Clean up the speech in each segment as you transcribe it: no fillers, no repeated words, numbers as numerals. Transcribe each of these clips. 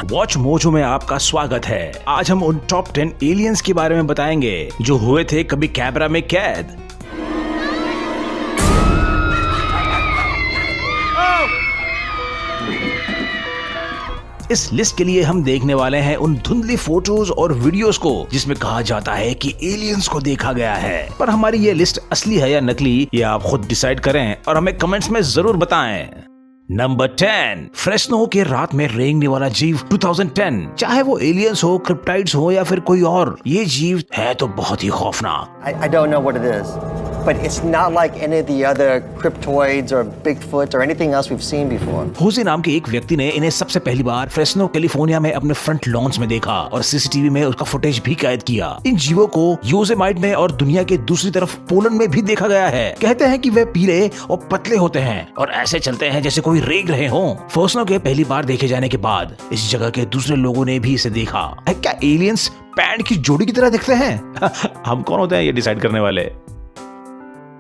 Watch mojo में आपका स्वागत है। आज हम उन टॉप 10 एलियंस के बारे में बताएंगे जो हुए थे कभी कैमरा में कैद। इस लिस्ट के लिए हम देखने वाले हैं उन धुंधली फोटोज और वीडियोस को जिसमें कहा जाता है कि एलियंस को देखा गया है। पर हमारी ये लिस्ट असली है या नकली, ये आप खुद डिसाइड करें और हमें कमेंट्स में जरूर बताएं। नंबर 10, फ्रेस्नो के रात में रेंगने वाला जीव 2010। चाहे वो एलियंस हो, क्रिप्टाइड्स हो या फिर कोई और, ये जीव है तो बहुत ही खौफनाक। I don't know what it is, but it's not like any of the other cryptoids or Bigfoot or anything else we've seen before. होजे नाम के एक व्यक्ति ने इन्हें सबसे पहली बार फ्रेस्नो कैलिफोर्निया में अपने फ्रंट लॉन्स में देखा और सीसीटीवी में उसका फुटेज भी कैद किया। इन जीवों को योसेमाइट में और दुनिया के दूसरी तरफ पोलैंड में भी देखा गया है। कहते हैं कि वे पीले और पतले होते हैं और ऐसे चलते हैं जैसे कोई रेंग रहे हों। फ्रेस्नो के पहली बार देखे जाने के बाद इस जगह के दूसरे लोगों ने भी इसे देखा। क्या एलियंस पैंट की जोड़ी की तरह दिखते हैं? हम कौन होते हैं ये डिसाइड करने वाले।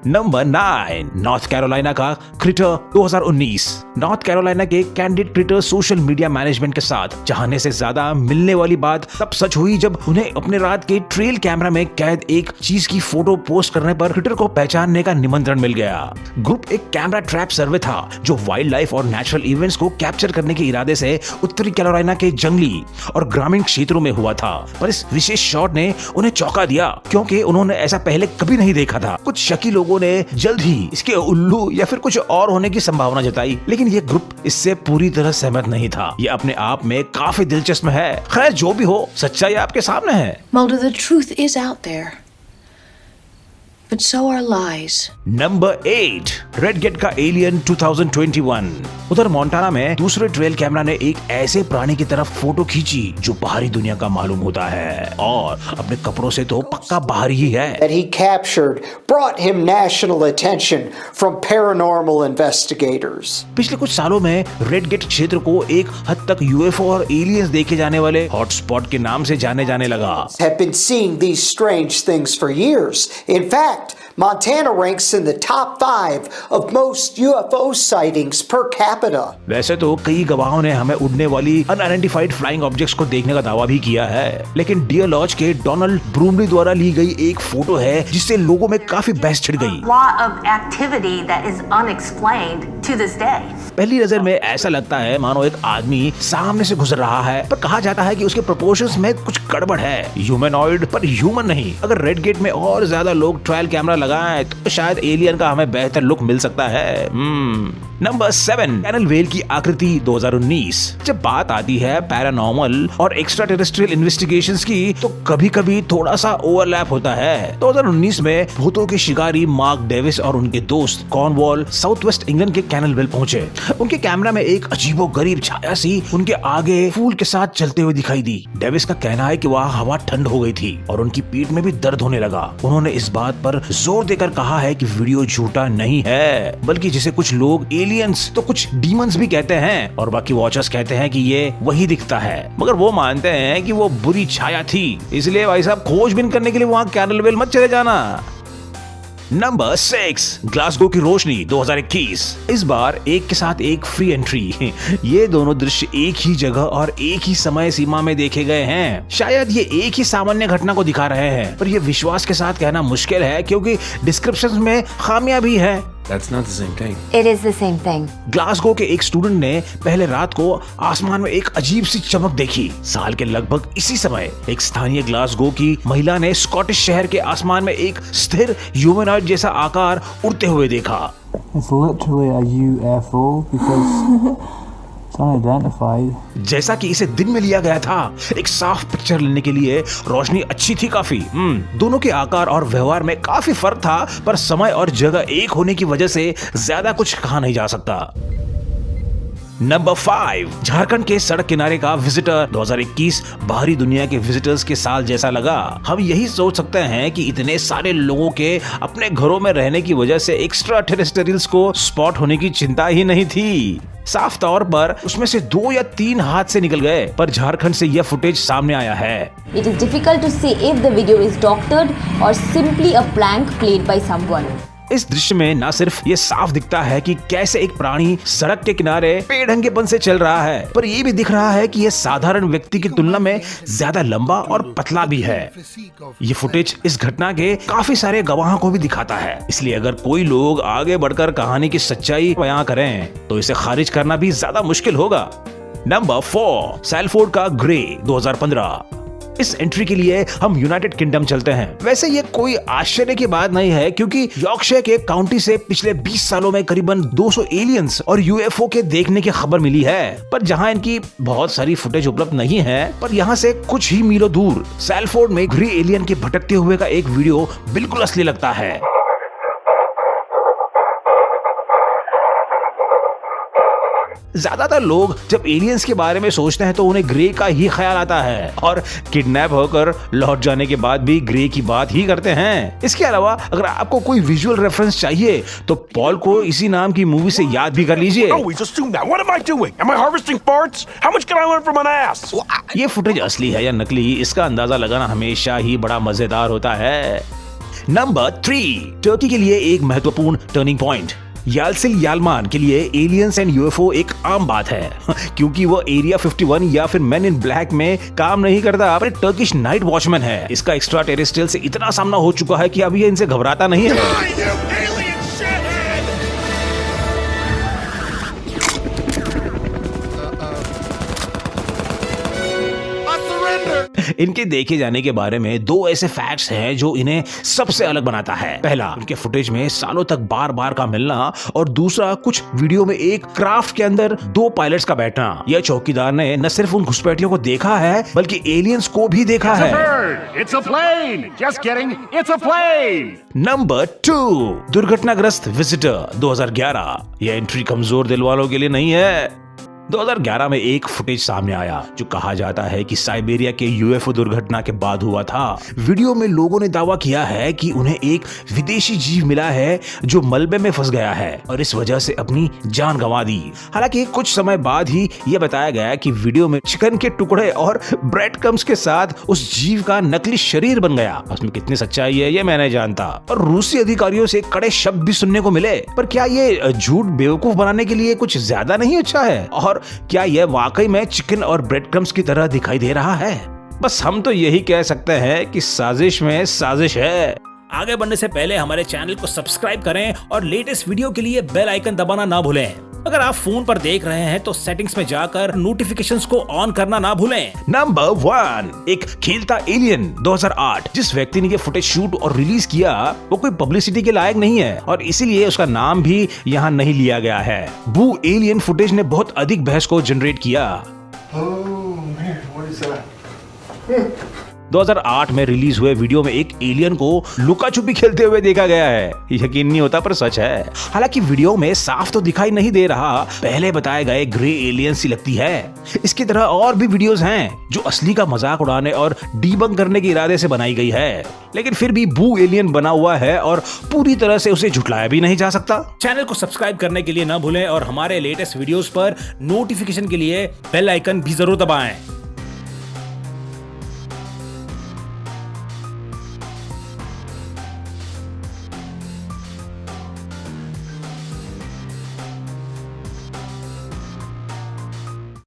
नंबर 9, नॉर्थ कैरोलिना का क्रिटर 2019। नॉर्थ कैरोलिना के कैंडिड क्रिटर सोशल मीडिया मैनेजमेंट के साथ चाहने से ज्यादा मिलने वाली बात तब सच हुई जब उन्हें अपने रात के ट्रेल कैमरा में कैद एक चीज की फोटो पोस्ट करने पर क्रिटर को पहचानने का निमंत्रण मिल गया। ग्रुप एक कैमरा ट्रैप सर्वे था जो वाइल्ड लाइफ और नेचुरल इवेंट्स को कैप्चर करने के इरादे से उत्तरी कैरोलिना के जंगली और ग्रामीण क्षेत्रों में हुआ था। पर इस विशेष शॉट ने उन्हें चौंका दिया क्योंकि उन्होंने ऐसा पहले कभी नहीं देखा था। कुछ शकी लोगों ने जल्द ही इसके उल्लू या फिर कुछ और होने की संभावना जताई, लेकिन ये ग्रुप इससे पूरी तरह सहमत नहीं था। ये अपने आप में काफी दिलचस्प है। खैर जो भी हो, सच्चाई आपके सामने है। Mulder, the truth is out there. But so are lies. Number 8, red gate का एलियन 2021। उधर मोंटाना में दूसरे ट्रेल कैमरा ने एक ऐसे प्राणी की तरफ फोटो खींची जो बाहरी दुनिया का मालूम होता है और अपने कपड़ों से तो पक्का बाहरी ही है। That he captured brought him national attention from paranormal investigators. पिछले कुछ सालों में रेड गेट क्षेत्र को एक हद तक यूएफओ और एलियंस देखे जाने वाले हॉटस्पॉट के नाम से जाने जाने लगा। Have been seeing these strange things for years. In fact, Montana ranks in the top 5 of most UFO sightings per capita. वैसे तो कई गवाहों ने हमें उड़ने वाली अनआइडेंटिफाइड फ्लाइंग ऑब्जेक्ट्स को देखने का दावा भी किया है, लेकिन डियर लॉज के डोनाल्ड ब्रूमली द्वारा ली गई एक फोटो है जिससे लोगों में काफी बहस छिड़ गई। lot of activity that is unexplained to this day. पहली नजर में ऐसा लगता है मानो एक आदमी सामने से गुजर रहा है, पर कहा जाता है कि उसके प्रोपोर्शंस में कुछ गड़बड़ है। ह्यूमनॉइड पर ह्यूमन नहीं। अगर रेड गेट में और ज्यादा लोग ट्रायल कैमरा लगाएं तो शायद एलियन का हमें बेहतर लुक मिल सकता है। नंबर 7, कैनल वेल की आकृति 2019। जब बात आती है पैरानॉर्मल और एक्स्ट्रा टेरेस्ट्रियल इन्वेस्टिगेशंस की तो कभी कभी थोड़ा सा ओवरलैप होता है। 2019 में भूतों के शिकारी मार्क डेविस और उनके दोस्त कॉर्नवॉल साउथ वेस्ट इंग्लैंड के कैनल वेल पहुंचे। उनके कैमरा में एक अजीबो गरीब छाया सी उनके आगे फूल के साथ चलते हुए दिखाई दी। डेविस का कहना है कि वहाँ हवा ठंड हो गई थी और उनकी पीठ में भी दर्द होने लगा। उन्होंने इस बात पर जोर देकर कहा है कि वीडियो झूठा नहीं है, बल्कि जिसे कुछ लोग एलियंस तो कुछ डीमंस भी कहते हैं और बाकी वॉचर्स कहते हैं कि ये वही दिखता है, मगर वो मानते हैं कि वो बुरी छाया थी। इसलिए भाई साहब खोजबीन करने के लिए वहाँ कैनल वेल मत चले जाना। नंबर 6, ग्लासगो की रोशनी 2021। इस बार एक के साथ एक फ्री एंट्री। ये दोनों दृश्य एक ही जगह और एक ही समय सीमा में देखे गए हैं। शायद ये एक ही सामान्य घटना को दिखा रहे हैं, पर ये विश्वास के साथ कहना मुश्किल है क्योंकि डिस्क्रिप्शंस में खामियां भी हैं। That's not the same thing. It is the same thing. Glasgow के एक स्टूडेंट ने पहले रात को आसमान में एक अजीब सी चमक देखी। साल के लगभग इसी समय एक स्थानीय ग्लासगो की महिला ने स्कॉटिश शहर के आसमान में एक स्थिर ह्यूमनॉइड जैसा आकार उड़ते हुए देखा। It's literally a UFO because it's unidentified. जैसा कि इसे दिन में लिया गया था, एक साफ पिक्चर लेने के लिए रोशनी अच्छी थी काफी। दोनों के आकार और व्यवहार में काफी फर्क था, पर समय और जगह एक होने की वजह से ज्यादा कुछ कहा नहीं जा सकता। नंबर 5, झारखंड के सड़क किनारे का विजिटर 2021 बाहरी दुनिया के विजिटर्स के साल जैसा लगा। हम यही सोच सकते हैं कि इतने सारे लोगों के अपने घरों में रहने की वजह से एक्स्ट्रा टेरेस्ट्रियल्स को स्पॉट होने की चिंता ही नहीं थी। साफ तौर पर उसमें से 2 या 3 हाथ से निकल गए, पर झारखंड से यह फुटेज सामने आया है। It is difficult to say if the video is doctored or simply a prank played by someone. इस दृश्य में न सिर्फ ये साफ दिखता है कि कैसे एक प्राणी सड़क के किनारे बेढंगेपन से चल रहा है, पर ये भी दिख रहा है कि ये साधारण व्यक्ति की तुलना में ज्यादा लंबा और पतला भी है। ये फुटेज इस घटना के काफी सारे गवाहों को भी दिखाता है, इसलिए अगर कोई लोग आगे बढ़कर कहानी की सच्चाई बयां करें तो इसे खारिज करना भी ज्यादा मुश्किल होगा। नंबर 4, सैलफोर्ड का ग्रे 2015। इस एंट्री के लिए हम यूनाइटेड किंगडम चलते हैं। वैसे ये कोई आश्चर्य की बात नहीं है, क्योंकि यॉर्कशायर के काउंटी से पिछले 20 सालों में करीबन 200 एलियंस और यूएफओ के देखने की खबर मिली है, पर जहां इनकी बहुत सारी फुटेज उपलब्ध नहीं है, पर यहां से कुछ ही मीलों दूर सैलफोर्ड में ग्रे एलियन के भटकते हुए का एक वीडियो बिल्कुल असली लगता है। ज्यादातर लोग जब एलियंस के बारे में सोचते हैं तो उन्हें ग्रे का ही ख्याल आता है और किडनैप होकर लौट जाने के बाद भी ग्रे की बात ही करते हैं। इसके अलावा अगर आपको कोई विजुअल रेफरेंस चाहिए तो पॉल को इसी नाम की मूवी से याद भी कर लीजिए। ये फुटेज असली है या नकली, इसका अंदाजा लगाना हमेशा ही बड़ा मजेदार होता है। नंबर 3, टर्की के लिए एक महत्वपूर्ण टर्निंग पॉइंट। यालसिल यालमान के लिए एलियंस एंड यूएफओ एक आम बात है, क्योंकि वो एरिया 51 या फिर मैन इन ब्लैक में काम नहीं करता, पर टर्किश नाइट वॉचमैन है। इसका एक्स्ट्रा टेरेस्ट्रियल से इतना सामना हो चुका है कि अब ये इनसे घबराता नहीं है। इनके देखे जाने के बारे में 2 ऐसे फैक्ट्स हैं जो इन्हें सबसे अलग बनाता है। पहला, उनके फुटेज में सालों तक बार बार का मिलना, और दूसरा, कुछ वीडियो में एक क्राफ्ट के अंदर 2 पायलट्स का बैठना। यह चौकीदार ने न सिर्फ उन घुसपैठियों को देखा है बल्कि एलियंस को भी देखा है। नंबर 2, दुर्घटनाग्रस्त विजिटर 2011। यह एंट्री कमजोर दिल वालों के लिए नहीं है। 2011 में एक फुटेज सामने आया जो कहा जाता है कि साइबेरिया के यूएफओ दुर्घटना के बाद हुआ था। वीडियो में लोगों ने दावा किया है कि उन्हें एक विदेशी जीव मिला है जो मलबे में फंस गया है और इस वजह से अपनी जान गंवा दी। हालांकि कुछ समय बाद ही यह बताया गया कि वीडियो में चिकन के टुकड़े और ब्रेड क्रम्स के साथ उस जीव का नकली शरीर बन गया। उसमें कितनी सच्चाई है ये मैं नहीं जानता, और रूसी अधिकारियों से कड़े शब्द भी सुनने को मिले। पर क्या ये झूठ बेवकूफ बनाने के लिए कुछ ज्यादा नहीं अच्छा है? और क्या यह वाकई में चिकन और ब्रेड क्रम्स की तरह दिखाई दे रहा है? बस हम तो यही कह सकते हैं कि साजिश में साजिश है। आगे बढ़ने से पहले हमारे चैनल को सब्सक्राइब करें और लेटेस्ट वीडियो के लिए बेल आइकन दबाना ना भूलें। अगर आप फोन पर देख रहे हैं तो सेटिंग्स में जाकर नोटिफिकेशंस को ऑन करना ना भूलें। नंबर 1, एक खेलता एलियन 2008। जिस व्यक्ति ने ये फुटेज शूट और रिलीज किया वो कोई पब्लिसिटी के लायक नहीं है और इसीलिए उसका नाम भी यहाँ नहीं लिया गया है। बू एलियन फुटेज ने बहुत अधिक बहस को जनरेट किया। 2008 में रिलीज हुए वीडियो में एक एलियन को लुका छुपी खेलते हुए देखा गया है। यकीन नहीं होता पर सच है। हालांकि वीडियो में साफ तो दिखाई नहीं दे रहा, पहले बताए गए ग्रे एलियन सी लगती है। इसकी तरह और भी वीडियोस हैं जो असली का मजाक उड़ाने और डीबंक करने के इरादे से बनाई गई है, लेकिन फिर भी बू एलियन बना हुआ है और पूरी तरह से उसे झुटलाया भी नहीं जा सकता। चैनल को सब्सक्राइब करने के लिए ना भूलें और हमारे लेटेस्ट वीडियोस पर नोटिफिकेशन के लिए बेल आइकन भी जरूर दबाएं।